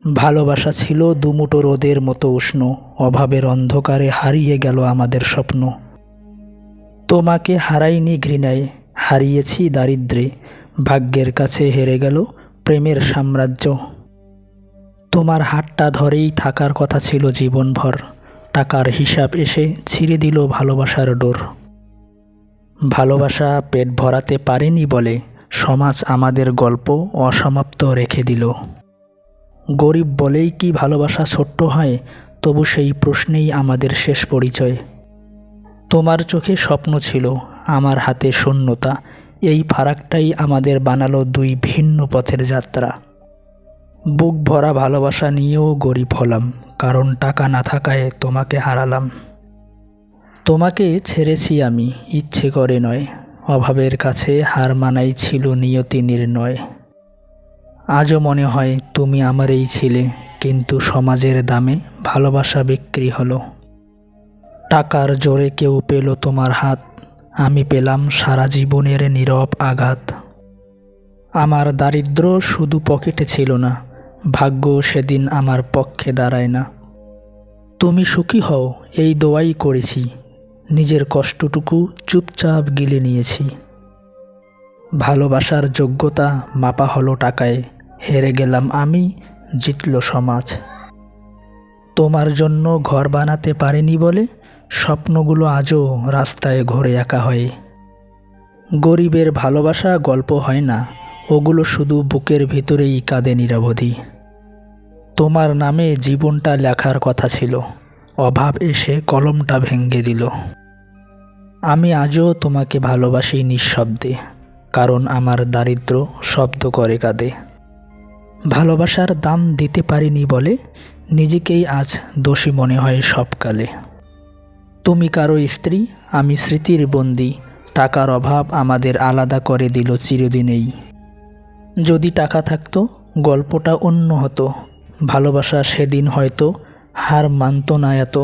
ভালোবাসা ছিল দুমুঠো রোদের মতো উষ্ণ, অভাবের অন্ধকারে হারিয়ে গেল আমাদের স্বপ্ন। তোমাকে হারাইনি ঘৃণায়, হারিয়েছি দারিদ্র্যে, ভাগ্যের কাছে হেরে গেল প্রেমের সাম্রাজ্য। তোমার হাতটা ধরেই থাকার কথা ছিল জীবনভর, টাকার হিসাব এসে ছিঁড়ে দিল ভালোবাসার ডোর। ভালোবাসা পেট ভরাতে পারেনি বলে সমাজ আমাদের গল্প অসমাপ্ত রেখে দিল। গরিব বলেই কি ভালোবাসা ছোট্ট হয়, তবু সেই প্রশ্নেই আমাদের শেষ পরিচয়। তোমার চোখে স্বপ্ন ছিল, আমার হাতে শূন্যতা, এই ফারাকটাই আমাদের বানালো দুই ভিন্ন পথের যাত্রা। বুক ভরা ভালোবাসা নিয়েও গরিব হলাম, কারণ টাকা না থাকায় তোমাকে হারালাম। তোমাকে ছেড়েছি আমি ইচ্ছে করে নয়, অভাবের কাছে হার মানাই ছিল নিয়তি নির্ণয়। আজও মনে হয় তুমি আমারই ছিলে, কিন্তু সমাজের দামে ভালোবাসা বিক্রি হলো। টাকার জোরে কেউ পেল তোমার হাত, আমি পেলাম সারা জীবনের নীরব আঘাত। আমার দারিদ্র্য শুধু পকেটে ছিল না, ভাগ্য সেদিন আমার পক্ষে দাঁড়ায় না। তুমি সুখী হও এই দোয়াই করেছি, নিজের কষ্টটুকু চুপচাপ গিলে নিয়েছি। ভালোবাসার যোগ্যতা মাপা হলো টাকায়, হেরে গেলাম আমি, জিতল সমাজ। তোমার জন্য ঘর বানাতে পারিনি বলে স্বপ্নগুলো আজও রাস্তায় ঘুরে একা হয়। গরিবের ভালোবাসা গল্প হয় না, ওগুলো শুধু বুকের ভিতরেই কাঁদে নিরবধি। তোমার নামে জীবনটা লেখার কথা ছিল, অভাব এসে কলমটা ভেঙে দিল। আমি আজও তোমাকে ভালোবাসি নিঃশব্দে, কারণ আমার দারিদ্র্য শব্দ করে কাঁদে। ভালোবাসার দাম দিতে পারিনি বলে নিজেকেই আজ দোষী মনে হয় সবকালে। তুমি কারো স্ত্রী, আমি স্মৃতির বন্দী, টাকার অভাব আমাদের আলাদা করে দিল চিরদিনেই। যদি টাকা থাকতো গল্পটা অন্য হতো, ভালোবাসা সেদিন হয়তো হার মানত না এত।